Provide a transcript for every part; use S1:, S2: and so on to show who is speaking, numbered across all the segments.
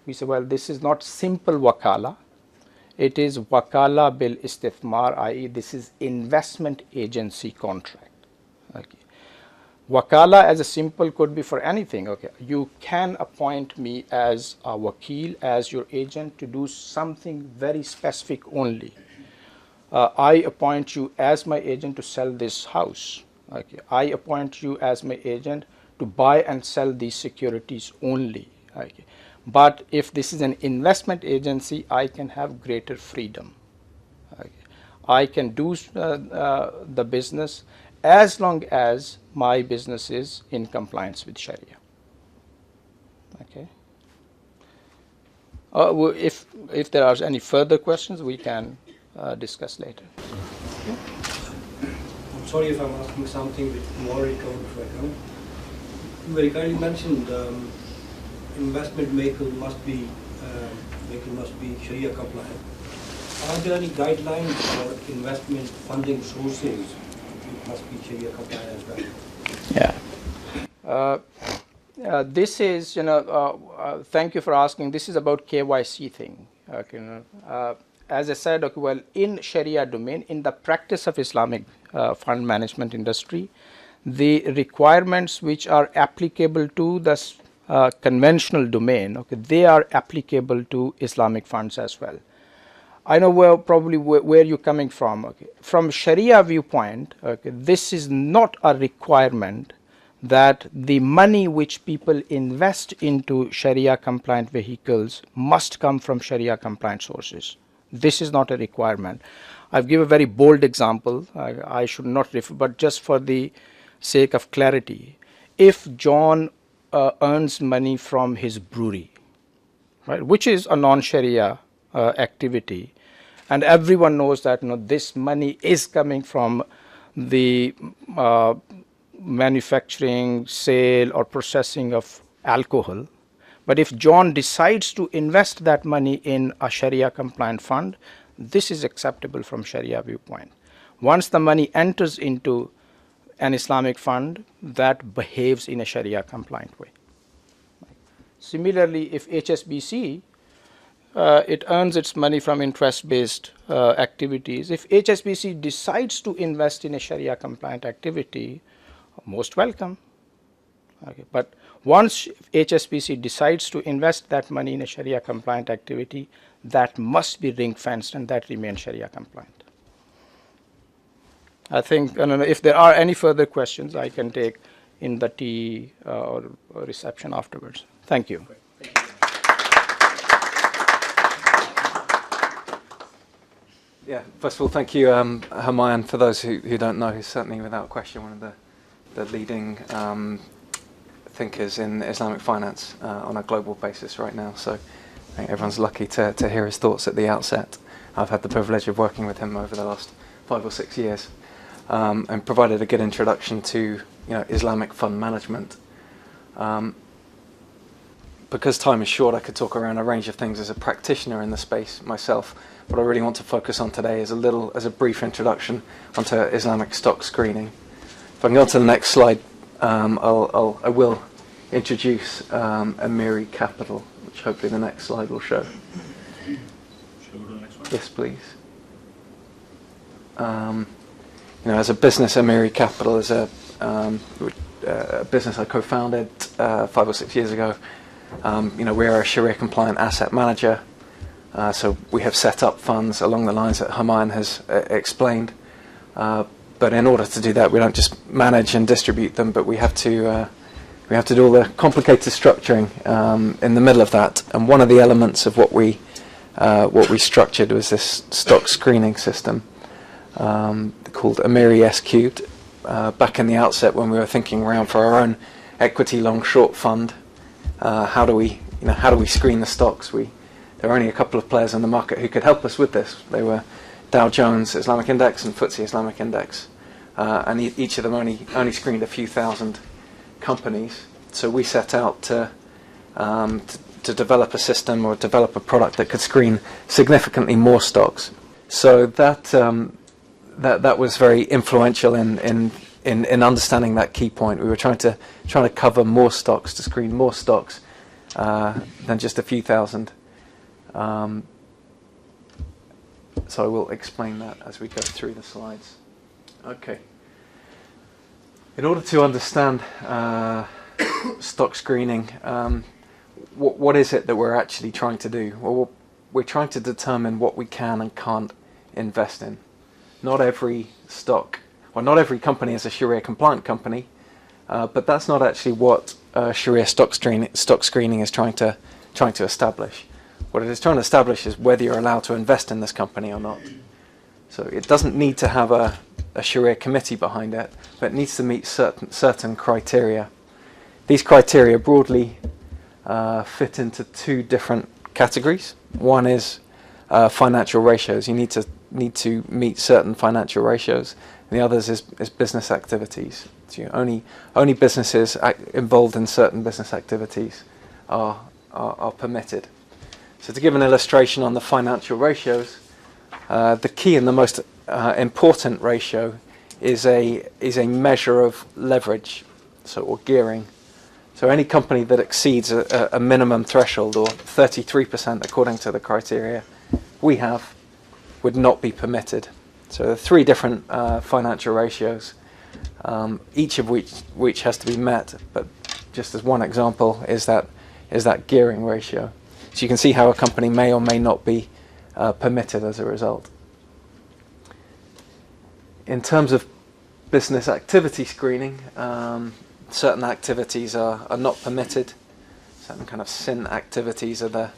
S1: We say, well, this is not simple wakala. It is wakala bil istithmar, i.e. this is investment agency contract. Okay. Wakala as a simple could be for anything. Okay, you can appoint me as a wakil, as your agent to do something very specific only. I appoint you as my agent to sell this house. Okay, I appoint you as my agent to buy and sell these securities only. Okay. But if this is an investment agency, I can have greater freedom. Okay. I can do the business as long as my business is in compliance with Sharia. Okay. If there are any further questions, we can discuss later.
S2: I'm sorry if I'm asking something with more code before I come. You very kindly mentioned investment vehicle must be Sharia compliant. Are there any guidelines for investment funding sources which must be Sharia compliant as well?
S1: Yeah. This is, thank you for asking. This is about KYC thing. Okay, as I said, okay, well, in Sharia domain, in the practice of Islamic fund management industry, the requirements which are applicable to the conventional domain, okay, they are applicable to Islamic funds as well. I know where you're coming from. Okay, from Sharia viewpoint, okay, this is not a requirement that the money which people invest into Sharia compliant vehicles must come from Sharia compliant sources. This is not a requirement. I've given a very bold example. I should not refer, but just for the sake of clarity, if John earns money from his brewery, right, which is a non-Sharia activity, and everyone knows that this money is coming from the manufacturing, sale, or processing of alcohol. But if John decides to invest that money in a Sharia compliant fund, this is acceptable from Sharia viewpoint. Once the money enters into an Islamic fund, that behaves in a Sharia compliant way. Similarly, if HSBC, it earns its money from interest-based activities. If HSBC decides to invest in a Sharia compliant activity, most welcome. Okay. But once HSBC decides to invest that money in a Sharia compliant activity, that must be ring fenced and that remains Sharia compliant. I think, if there are any further questions, I can take in the tea or reception afterwards. Thank you.
S3: Yeah, first of all, thank you, Humayun. For those who don't know, he's certainly without question one of the leading thinkers in Islamic finance on a global basis right now. So I think everyone's lucky to hear his thoughts at the outset. I've had the privilege of working with him over the last 5 or 6 years. And provided a good introduction to Islamic fund management. Because time is short, I could talk around a range of things as a practitioner in the space myself. What I really want to focus on today is a brief introduction onto Islamic stock screening. If I can go to the next slide, I will introduce Amiri Capital, which hopefully the next slide will show.
S4: Should we go to the next one?
S3: Yes, please. As a business, Amiri Capital is a business I co-founded 5 or 6 years ago. We are a Sharia-compliant asset manager, so we have set up funds along the lines that Humayun has explained. But in order to do that, we don't just manage and distribute them, but we have to do all the complicated structuring in the middle of that. And one of the elements of what we structured was this stock screening system. Called Amiri S-Cubed. Back in the outset, when we were thinking around for our own equity long-short fund, how do we screen the stocks? There were only a couple of players in the market who could help us with this. They were Dow Jones Islamic Index and FTSE Islamic Index, and each of them only screened a few thousand companies. So we set out to develop a system or develop a product that could screen significantly more stocks. So that was very influential in understanding that key point. We were trying to cover more stocks, to screen more stocks, than just a few thousand. So I will explain that as we go through the slides. Okay. In order to understand stock screening, what is it that we're actually trying to do? Well, we're trying to determine what we can and can't invest in. Not every stock, or not every company is a Sharia compliant company, but that's not actually what Sharia stock screening is trying to establish. What it is trying to establish is whether you're allowed to invest in this company or not. So it doesn't need to have a Sharia committee behind it, but it needs to meet certain criteria. These criteria broadly fit into two different categories. One is financial ratios. You need to meet certain financial ratios. And the others is business activities. So only businesses involved in certain business activities are permitted. So to give an illustration on the financial ratios, the key and the most important ratio is a measure of leverage, or gearing. So any company that exceeds a minimum threshold, or 33% according to the criteria we have, would not be permitted. So there are three different financial ratios, each of which has to be met. But just as one example is that gearing ratio. So you can see how a company may or may not be permitted as a result. In terms of business activity screening, certain activities are not permitted. Certain kind of sin activities are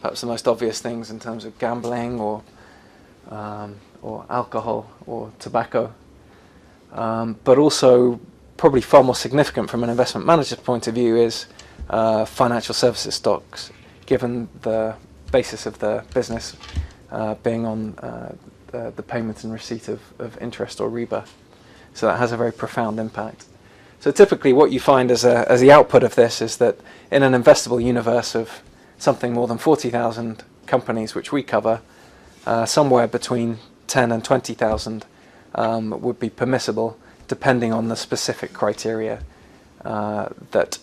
S3: perhaps the most obvious things in terms of gambling or alcohol or tobacco. But also, probably far more significant from an investment manager's point of view is financial services stocks, given the basis of the business being on the payment and receipt of interest or riba. So that has a very profound impact. So typically what you find as the output of this is that in an investable universe of something more than 40,000 companies which we cover, somewhere between 10 and 20,000 would be permissible, depending on the specific criteria that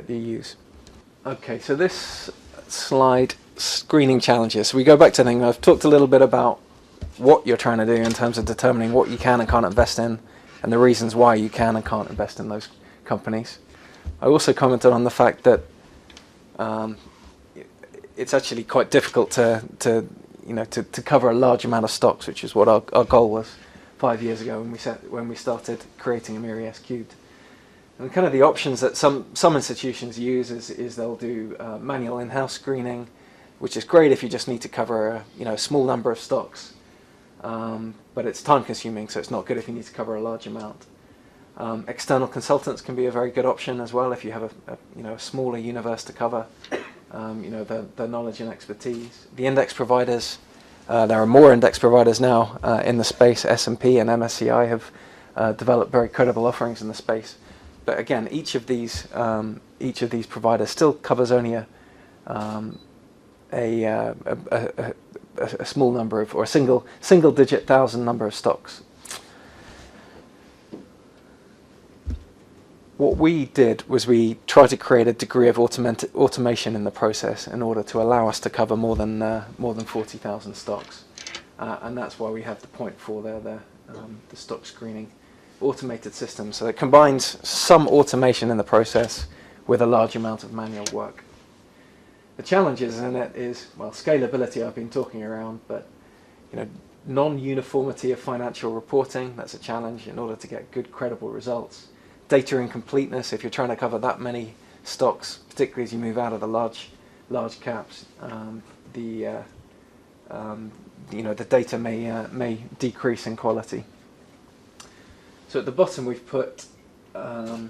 S3: you use. Okay, so this slide, screening challenges. So we go back to the thing, I've talked a little bit about what you're trying to do in terms of determining what you can and can't invest in, and the reasons why you can and can't invest in those companies. I also commented on the fact that it's actually quite difficult to cover a large amount of stocks, which is what our goal was 5 years ago when we started creating Amiri S Cubed. And kind of the options that some institutions use is they'll do manual in-house screening, which is great if you just need to cover a small number of stocks, but it's time consuming, so it's not good if you need to cover a large amount. External consultants can be a very good option as well if you have a smaller universe to cover, the knowledge and expertise. The index providers, there are more index providers now in the space. S&P and MSCI have developed very credible offerings in the space. But again, each of these providers still covers only a small number of, or a single digit thousand number of stocks. What we did was we tried to create a degree of automation in the process in order to allow us to cover more than 40,000 stocks, and that's why we have the 0.4 there, the stock screening automated system. So it combines some automation in the process with a large amount of manual work. The challenges in it is, well, scalability I've been talking around, but non-uniformity of financial reporting, that's a challenge in order to get good credible results. Data incompleteness, if you're trying to cover that many stocks, particularly as you move out of the large caps, the data may decrease in quality. So at the bottom we've put some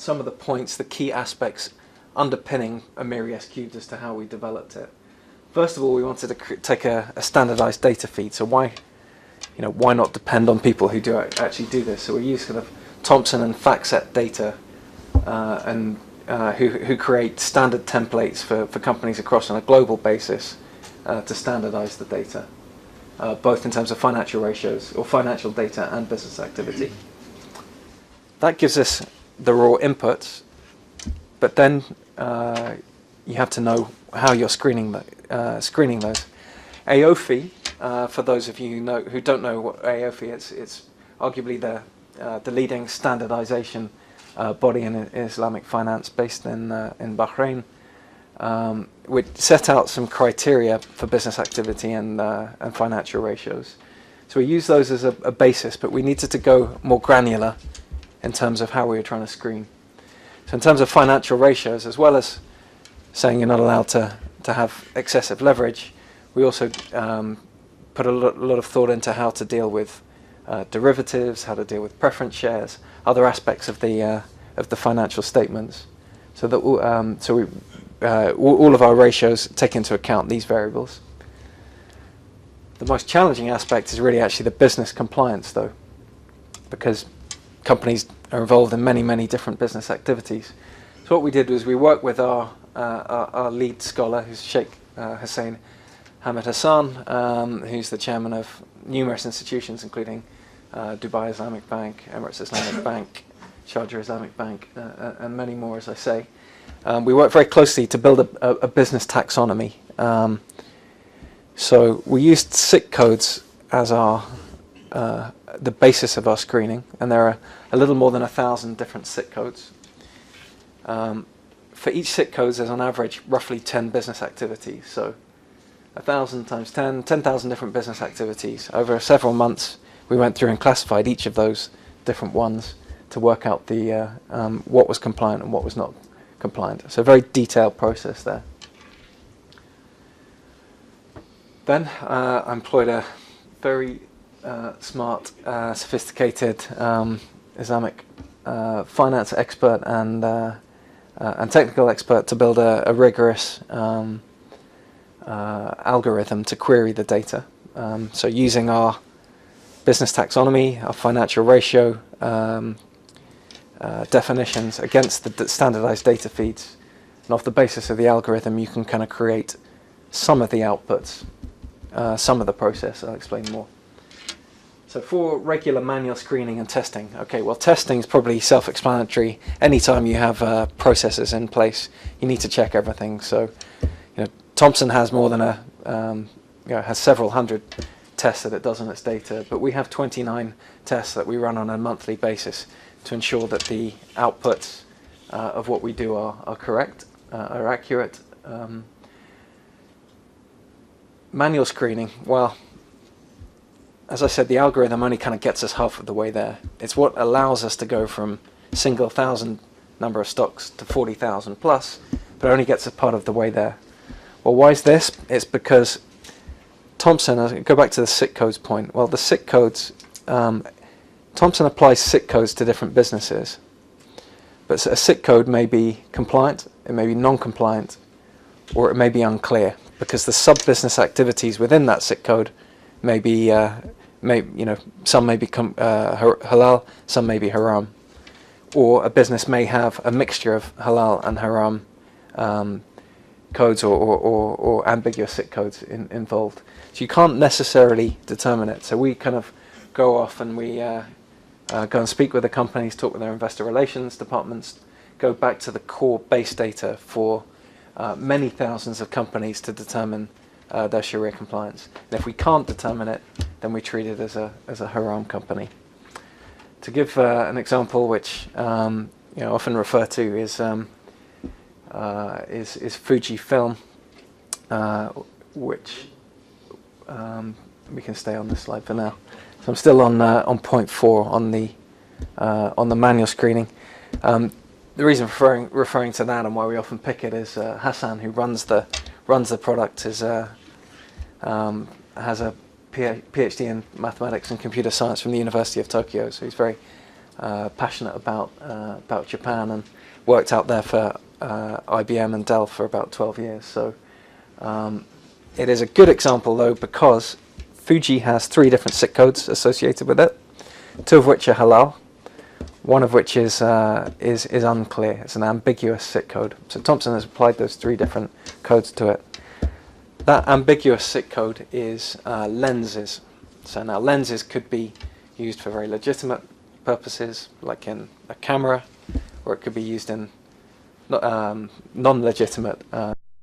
S3: of the points, the key aspects underpinning Amiri S Cubed as to how we developed it. First of all, we wanted to take a standardized data feed. So why not depend on people who actually do this? So we use kind of Thompson and FactSet data, and who create standard templates for companies across on a global basis to standardize the data, both in terms of financial ratios or financial data and business activity. That gives us the raw inputs, but then you have to know how you're screening those. AOFI, for those of you who don't know what AOFI is, it's arguably the leading standardization body in Islamic finance based in Bahrain. We set out some criteria for business activity and financial ratios. So we use those as a basis, but we needed to go more granular in terms of how we were trying to screen. So in terms of financial ratios, as well as saying you're not allowed to have excessive leverage, we also put a lot of thought into how to deal with derivatives, how to deal with preference shares, other aspects of the financial statements, so that all of our ratios take into account these variables. The most challenging aspect is really actually the business compliance, though, because companies are involved in many different business activities. So what we did was we worked with our lead scholar, who's Sheikh Hussein Hamid Hassan, who's the chairman of numerous institutions, including Dubai Islamic Bank, Emirates Islamic Bank, Sharjah Islamic Bank, and many more, as I say. We worked very closely to build a business taxonomy. So we used SIC codes as the basis of our screening, and there are a little more than 1,000 different SIC codes. For each SIC code, there's on average roughly 10 business activities. So 1,000 times 10, 10,000 different business activities. Over several months, we went through and classified each of those different ones to work out the what was compliant and what was not compliant. So a very detailed process there. Then I employed a very smart, sophisticated Islamic finance expert and technical expert to build a rigorous algorithm to query the data. So using our business taxonomy, our financial ratio definitions against the standardized data feeds, and off the basis of the algorithm you can kind of create some of the outputs, some of the process. I'll explain more. So for regular manual screening and testing, okay, well, testing is probably self-explanatory. Anytime you have processes in place, you need to check everything. So, Thomson has more than has several hundred tests that it does on its data, but we have 29 tests that we run on a monthly basis to ensure that the outputs of what we do are correct, are accurate. Manual screening, well, as I said, the algorithm only kind of gets us half of the way there. It's what allows us to go from single thousand number of stocks to 40,000 plus, but only gets us part of the way there. Well, why is this? It's because Thomson, I'll go back to the SIC codes point. Well, the SIC codes, Thomson applies SIC codes to different businesses, but a SIC code may be compliant, it may be non-compliant, or it may be unclear, because the sub-business activities within that SIC code may be, some may be halal, some may be haram, or a business may have a mixture of halal and haram codes or ambiguous SIC codes involved. So you can't necessarily determine it. So we kind of go off and we go and speak with the companies, talk with their investor relations departments, go back to the core base data for many thousands of companies to determine their Sharia compliance. And if we can't determine it, then we treat it as a haram company. To give an example, which often refer to is Fujifilm, which we can stay on this slide for now. So I'm still on point 4 on the manual screening. The reason referring to that and why we often pick it is Hassan, who runs the product, has a PhD in mathematics and computer science from the University of Tokyo. So he's very passionate about Japan and worked out there for IBM and Dell for about 12 years. So it is a good example, though, because Fuji has 3 different SIC codes associated with it, 2 of which are halal, one of which is unclear. It's an ambiguous SIC code. So Thomson has applied those 3 different codes to it. That ambiguous SIC code is lenses. So now lenses could be used for very legitimate purposes, like in a camera, or it could be used in non-legitimate